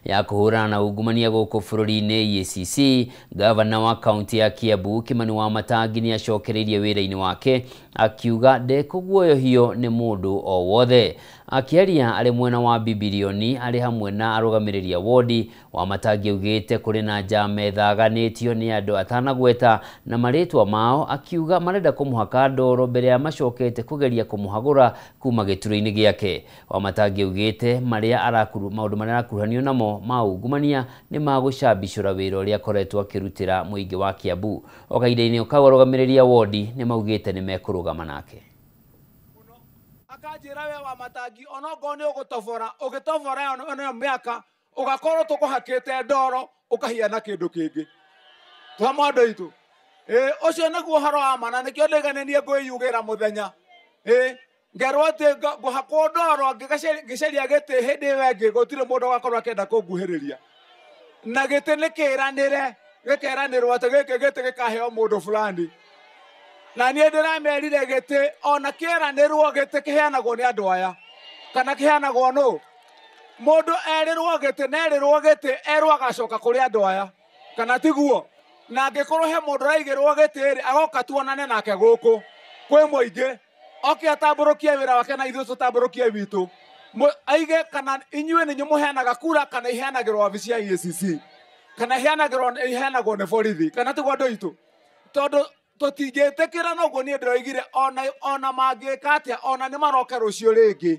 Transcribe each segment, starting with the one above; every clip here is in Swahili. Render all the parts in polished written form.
ya kuhurana na ungumania gũkũ bũrũri-inĩ EACC, gavana wa kaunti ya Kiambu Kimani Wamatangi nĩ acokereirie wĩra-inĩ wake akiuga ndekũguoyohio nĩ mũndũ o wothe. Akĩaria arĩ mwena wa Bibilioni arĩ hamwe na arũgamĩrĩri wodi, Wamatangi augĩte kũrĩ na njama ethaganĩtio nĩ andũ atanagweta na marĩtwa mao, akiuga marenda kũmũhaka ndoro mbere ya macokete kũgeria kũmũhagũra kuma gĩturwa-inĩ gĩake. Wamatangi augĩte maũndũ marĩa arakuruhanio namo ma ungumania nĩ magũcambicũra wĩra ũrĩa akoretwo akĩrutĩra mũingĩ wa Kiambu. O kahinda-inĩ kau arũgamĩrĩri wodi nĩ maugĩte nĩ mekũrũgama nake. Akajira we Wamatangi onogo ni ugitobora yo miaka ugakorwo tukuhakite ndoro ukahiana kindu kingi twamondo itu ucio niguo haro wa mana nikio ndiganenie ngwiyugira muthenya ngerwo ati nguhakwo ndoro ngiceria giti hindi wengi gutire mundu gakorwo akenda kunguhiriria na giti nikiranire gikeranirwo ati giti gikaheo mundu fulani na niĩ ndĩramerire gĩtĩ ona kĩeranĩrwo gĩtĩ kĩheanagwo nĩ andũ aya kana kĩheanagwo nũ mũndũ erirwo gĩtĩ nerirwo gĩtĩ erwo agacoka kũrĩ andũ aya kana tiguo na angĩkorwo he mũndũ raigĩrwo gĩtĩ rĩ agoka tuonane nake gũkũ kwĩ mũingĩ oke atambũrũkie wĩra wake na ithuĩ tũtambũrũkie witũ aige kana inyuĩ nĩ mũheanaga kura kana iheanagĩrwo wabici ya EACC kana iheanagwo nĩ borithi kana tiguo andũ aitũ tondũ tutingetekera noguo nie ndiroigire ona mangĩka atĩa ona nĩ maroka rũciũ rĩngĩ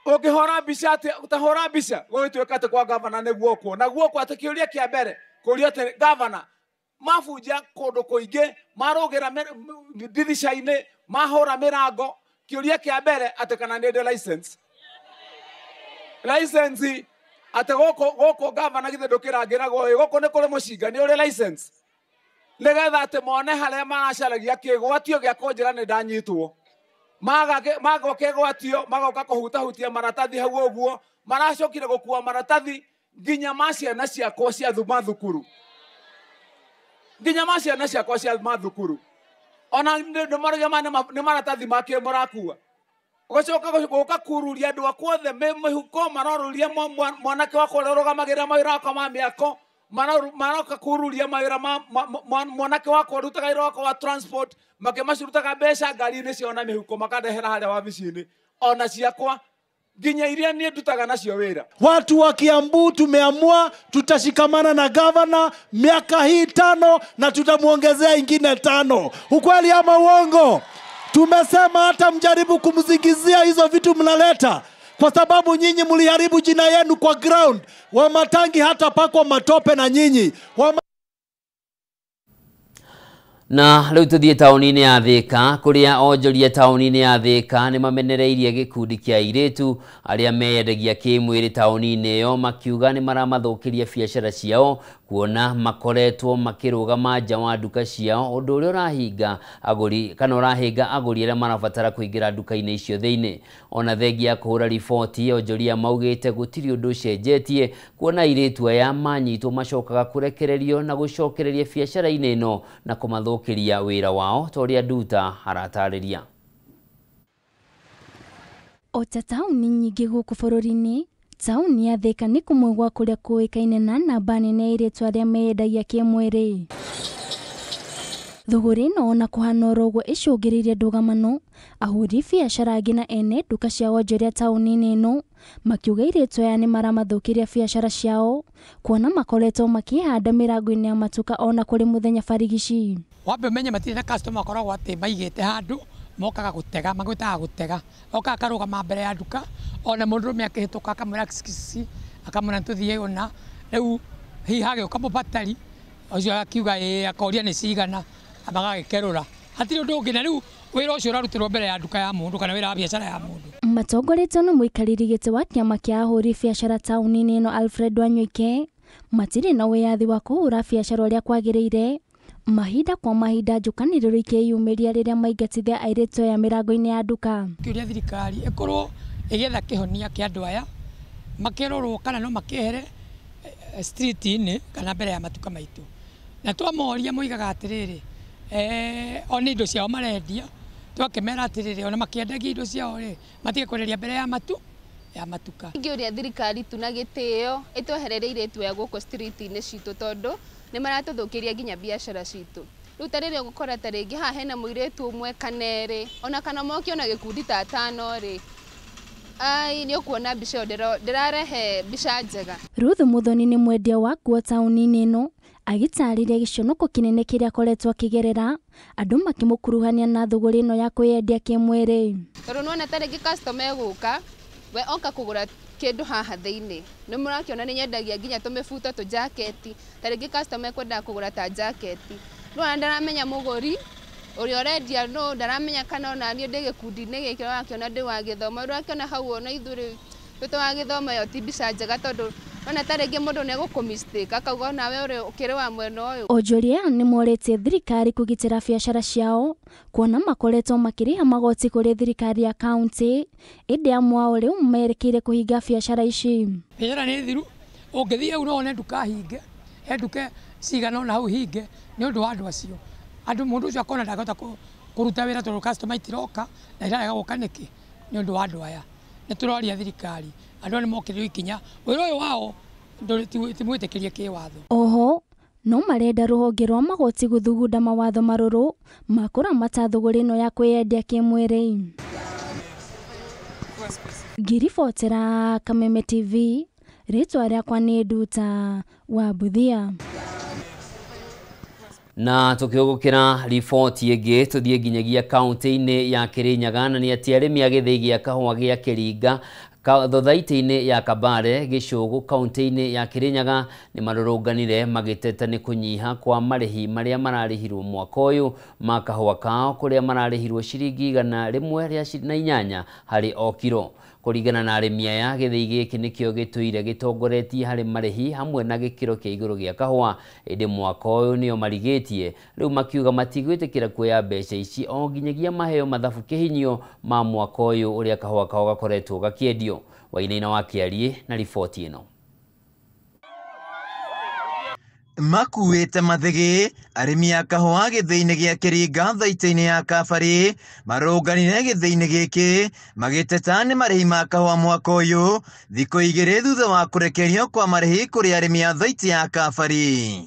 ũngĩhora mbica atĩ ũtahora mbica gũgĩtuĩka atĩ kwa gavana nĩ guoko na guoko atĩ kĩũria kĩa mbere kũria atĩ gavana mabunja kũndũ kũingĩ marũgĩra ndirica-inĩ mahũra mĩrango kĩũria kĩa mbere atĩ kana nĩ ndĩ license atĩ gũkũ gavana githĩ ndũkĩrangĩragwo gũkũ nĩ kũrĩ mũcinga nĩ ũrĩ license nigetha ati mone haria maracaragia kĩgwatio gĩa kũnjĩra nĩ ndanyitwo magoka kĩgwatio magoka kũhutahutia maratathi hau ũguo maracokire gũkua maratathi nginya ma ciana ciakwa cia thukuru ona nĩ maratathi makĩ mũrakua ũgacoka gũka kururia andũ akwa othe mĩhuko maroruria mwanake wakwa ũrĩa ũrũgamagĩrĩra mawĩra wakwa ma mĩako maroka kururia mawĩra mwanake wakwa ũrutaga wĩra wakwa wa transport makĩmacirutaga mbeca ngari-inĩ ciao na mĩhuko makandehera harĩa wabici-inĩ ona ciakwa nginya iria niĩ ndutaga nacio wĩra. Watu wa Kiambu tumeamua tutashikamana na gavana miaka hii 5 na tutamuongezea ingine 5. Ukweli ama uongo? Tumesema hata mjaribu kumzingizia hizo vitu mnaleta, kwa sababu nyinyi mliharibu jina yenu kwa ground. Wamatangi hata pakwa matope na nyinyi. Na rĩu tũthiĩ taũni-inĩ ya Thĩka kũrĩa onjoria taũni-inĩ ya Thĩka nĩ mamenereirie gĩkundi kĩa airĩtu arĩa meyendagia kĩmwĩrĩ taũni-inĩ ĩyo, makiuga nĩ maramathũkĩria biacara ciao kuona makoretwo makĩrũgama nja wa nduka ciao, ũndũ ũrĩa ũrahinga agũri kana ũrahinga agũri arĩa marabatara kũingĩra nduka-inĩ icio thĩinĩ. Ona thengia kũhũra riboti, onjoria maugĩte gũtirĩ ũndũ ũcenjetie kuona airĩtu aya manyitwo macokaga kũrekererio na gũcokereria biacara-inĩ ĩno na kũmathũkĩria wĩra wao ta ũrĩa Nduta aratarĩria. O ta taũni nyingĩ gũkũ bũrũri-inĩ, taũni ya Thĩka nĩ kũmwe gwa kũrĩa kũĩkaine na namba nene ya airĩtu arĩa meyendagia kĩmwĩrĩ. Thũgũrĩ ĩno ona kũhana oroguo ĩcũngĩrĩirie ndũgamano, ahũri biacara angĩ na ene nduka cia wonjoria taũni-inĩ ĩno makiuga airĩtu aya nĩ maramathũkĩria biacara ciao kuona makoretwo makĩhanda mĩrango-inĩ ya matuka ona kũrĩ mũthenya barigici. Wambe menye matirĩ na customer akoragwo atĩ maigĩte handũ mokaga gũtega, magwĩtaga gũtega, oka akarũgama mbere ya nduka ona mũndũrũme akĩhĩtũka akamwĩra kici akamwĩra tũthiĩ ona rĩu hihi hagĩũka mũbatari ũcio akiuga akoria nĩ cigana magagĩkerũra hatirĩ ũndũ ũngĩ na rĩu wĩra ũcio ũrarutĩrwo mbere ya nduka ya mũndũ kana wĩra wa biacara ya mũndũ. Matongoretio nĩ mũikarĩri gĩtĩ wa kĩama kĩa ahũri biacara taũni-inĩ ĩno Alfred Wanyoike matirĩ na wĩyathi wa kũhũra biacara ũrĩa kwagĩrĩire, mahinda kwa mahinda njũkanĩrĩro ikĩyumĩria rĩrĩa maingatithia airĩtu aya mĩrango-inĩ ya nduka. Kĩũria thirikari ĩkorwo ĩgetha kĩhonia kĩa andũ aya makĩrorwo kana no makĩehere street-inĩ kana mbere ya matuka maitũ, na twamoria moigaga atĩrĩrĩ ona indo ciao marendia twakĩmera atĩrĩrĩ ona makĩendagia indo ciao rĩ matige kwenderia mbere ya matu ya matuka. Ingĩũria thirikari tu na gĩtĩo ĩtwehereire itwe gũkũ street-inĩ citũ tondũ nĩ maratũthũkĩria nginya biacara citũ. Rĩu ta rĩrĩa ũgũkora ta rĩngĩ haha hena mũirĩtu ũmwe kana erĩ ona kana moke ona gĩkundi ta atano rĩ, nĩ ũkuona mbica ĩyo ndĩrarehe mbica njega. Ruth Muthoni nĩ mwendia wa nguo taũni-inĩ ĩno agitarĩria gĩconoko kĩnene kĩrĩa akoretwo akĩgerera andũ makĩmũkuruhania na thũgũrĩ ĩno ya kwĩyendia kĩmwĩrĩ. Tondũ nĩwona ta rĩngĩ customer egũka we oka kũgũra kĩndũ haha thĩinĩ nĩ mũrakĩona nĩ nyendagia nginya tũmĩbuto tũjaketi, ta rĩngĩ customer ekwendaga kũgũra ta jaketi, no ndaramenya mũgũri ũrĩa ũrendia no ndaramenya kana ona niĩ ndĩ gĩkundi-inĩ gĩkĩ wakĩona ndĩ wa gĩthomo, ũrakĩona hau ona ithuĩ twĩ wa gĩthomo ĩyo ti mbica njega tondũ ona ta rĩngĩ mũndũ nĩ egũkũ-mistake akauga nawe ũkĩrĩ wa mwena ũyũ. Onjoria nĩ morĩtie thirikari kũgitĩra biacara ciao kuona makoretwo makĩrĩha magoti kũrĩ thirikari ya kaunti ĩndĩ amwe ao rĩu merekeire kũhinga biacara ici. Biacara nĩ thiru, ũngĩthiĩ hau no one nduka hinge, nduka cigana ona hau hinge nĩ ũndũ wa andũ acio. Andũ mũndũ ũcio akona ndangĩhota kũruta wĩra tondũ customer itiroka na irarega gũka nĩkĩ nĩ ũndũ wa andũ aya. Nĩ tũroria thirikari andũ nĩ mokĩrĩrio ikinya wĩra ũyũ wao timwĩtĩkĩrie kĩwatho. Oho no marenda rũhonge rwa magoti gũthugunda mawatho marũrũ ma kũramata thũgũrĩ ĩno ya kwĩyendia kĩmwĩrĩ. Ngiribotera Kameme TV, rĩtwa rĩakwa nĩ Nduta wa Buthia. Na tukĩogokera riboti ĩngĩ tũthiĩ nginyagia kaunti-inĩ ya Kirinyaga na nĩ atĩ arĩmi a gĩthĩi gĩa kahũa gĩa Kĩringa thothaitĩ-inĩ ya Kabare Gĩcũgũ kaunti-inĩ ya Kirinyaga nĩ marũrũnganire magĩteta nĩ kũnyiha kwa marĩhi marĩa mararĩhirwo mwaka ũyũ ma kahũa kao kũrĩa mararĩhirwo ciringi 108 harĩ o kiro. Kũringana na arĩmi aya gĩthĩi gĩkĩ nĩkĩo gĩtũire gĩtongoretie harĩ marĩhi hamwe na gĩkĩro kĩa igũrũ gĩa kahũa ĩndĩ mwaka ũyũ nĩo marigĩtie rĩu makiuga matigwĩtĩkĩra kuoya mbeca ici o nginyagia maheo mathabu kĩhinyio ma mwaka ũyũ ũrĩa kahũa kao gakoretwo gakĩendio. Wainaina wa Kĩarie na riboti ĩno. Makuĩte mathĩgĩ arĩmi a kahũa gĩthĩi-inĩ gĩa Kĩringa thaitĩ-inĩ ya Kabare marũnganire gĩthĩi-inĩ gĩkĩ magĩteta nĩ marĩhi ma kahũa mwaka ũyũ thikũ igĩrĩ thutha wa kũrekerio kwa marĩhi kũrĩ arĩmi a thaitĩ ya Kabare.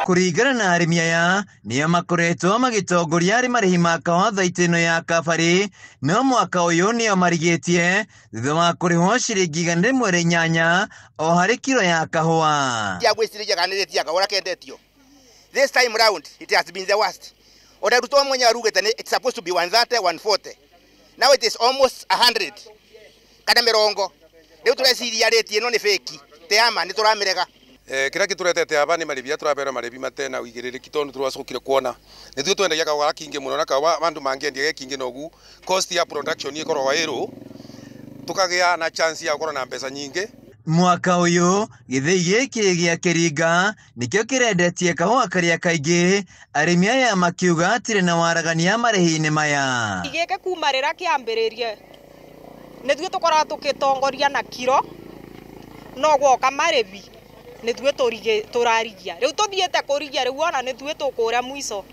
Kũringana na arĩmi aya nĩo makoretwo magĩtongoria harĩ marĩhi ma kahũa thaitĩ ĩno ya Kabare no mwaka ũyũ nĩo marigĩtie thutha wa kũrĩhwo ciringi 108 o harĩ kiro ya kahũa. This time round it has been the worst. Odaruto mwenye arugete it's supposed to be 130 140. Now it is almost 100. Kada mirongo. Leo tureciria rate ino ni fake. Teama ni turamirega. Kira kituretete aba ni maribia turabera maribi matena uigiriki tondu turacukire kuona nithu twendagia kahũa kingi muno na kahũa bandu mangiendia kingi nogu cost ya production ikorwa iro tukagia na chance ya gũkorwo na mbeca nyingi. Mwaka ũyũ gĩthĩi gĩkĩ gĩa Kĩringa nĩkĩo kĩrendetie kahũa karĩa kaingĩ arĩmi aya makiuga atirĩ na waragania marĩhi-inĩ maya. Gĩkĩ kuma rĩrĩa kĩambĩrĩrie nĩthuĩ tũkoragwo tũgĩtongoria na kiro no gwoka marĩhi nĩthuĩ tũrarigia rĩu tũthiĩte kũrigia rĩu ona nĩthuĩ tũkũrĩa mũico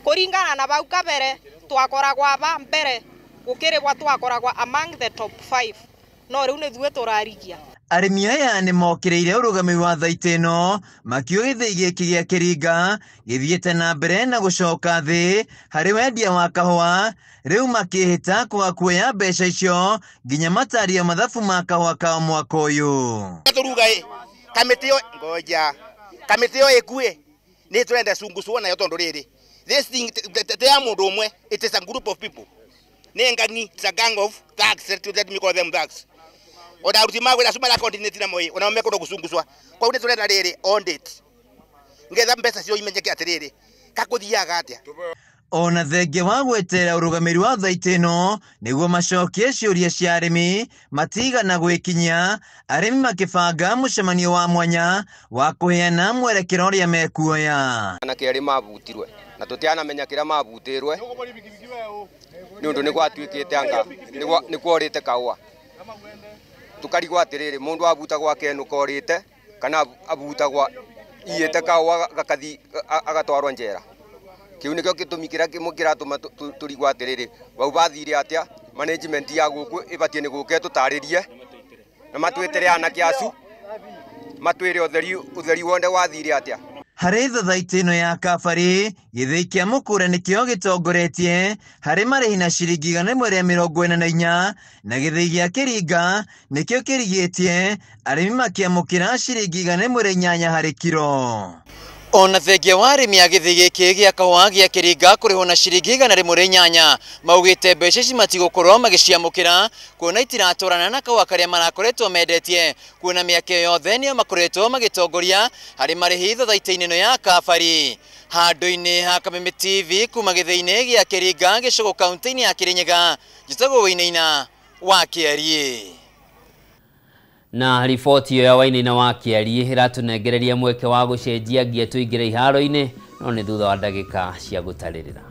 kũringana na bau kabere twakoragwo aba mbere gũkĩrĩgwa twakoragwo among the top 5 no rĩu nĩthuĩ tũrarigia. Arĩmi aya nĩ mokĩrĩire ũrũgamĩrĩri wa thaitĩ ĩno makiuga gĩthĩi gĩkĩ gĩa Kĩringa gĩthiĩte na mbere na gũcoka thĩ harĩ wendia wa kahũa rĩu makĩhĩta kwaga kuoya mbeca icio nginya matarie mathabu ma kahũa kao mwaka ũyũ. Kamĩtĩ ĩyo ĩkuĩ nĩ tũrenda cunguswo nayo tondũ rĩrĩ this thing te ya mũndũ ũmwe it is a group of people nĩ ngani it's a gang of thugs let me call them thugs. Odaruti magwĩra cuma la continent na moi ona mekũndũ gũcunguswa kwa hiyo nĩ tũrenda rĩrĩ on date ngetha mbeca cio imenyeke atĩrĩrĩ kakũthiaga atĩa. Ona thengia wa gwetera ũrũgamĩrĩri wa thaitĩ ĩno nĩguo macokie ciũria cia arĩmi matigana gwĩkinyia arĩmi makĩbanga mũcemanio wa mwanya wa kũheana mwerekero ũrĩa mekuoya. Na kĩrĩ mabutirwe na tũtianamenya kĩrĩa mabutĩrwe nĩ ũndũ nĩ gwatuĩkĩte anga nĩ kworĩte kahũa tukarigwo atĩrĩrĩ mũndũ abutagwo akenu korĩte kana abutagwo iyĩte kahũa gakathi agatwarwo njera kiu nikio gitumikira kimukira turigwa atiriri bau bathire atia management ya guku ibatie ni guke tutaririe na matwetere anake acu matwire utheri wonde wathire atia. Harĩ thathaitĩ ĩno ya kabari, gĩthĩi kĩa mũkũra nĩkĩo gĩtongoretie harĩ marĩhi na ciringi 144 na gĩthĩi gĩa Kĩringa nĩkĩo kĩrigĩtie arĩmi makĩamũkĩra ciringi 108 harĩ kiro. Ona thengia wa arĩmi a gĩthĩi gĩkĩ gĩa kahũa gĩa Kĩringa kũrĩhwo na ciringi 108 maugĩte mbeca ici matigũkorwo magĩciamũkĩra kuona itiratwarana na kahũa karĩa marakoretwo mendetie kuona mĩaka yothe nĩo makoretwo magĩtongoria harĩ marĩhi thathaitĩ-inĩ ĩno ya kabari. Handũ-inĩ ha Kameme TV kuma gĩthĩi-inĩ gĩa Kĩringa gĩcũgũ kaunti-inĩ ya Kĩrĩnyaga njĩtagwo Wainaina wa Kĩarie. Na riboti yo ya Wainaina wa Kĩarie ĩratunengereria mweke wa gũcenjia ngia tũingĩre iharo-inĩ no nĩ thutha wa ndagĩka cia gũtarĩrĩra.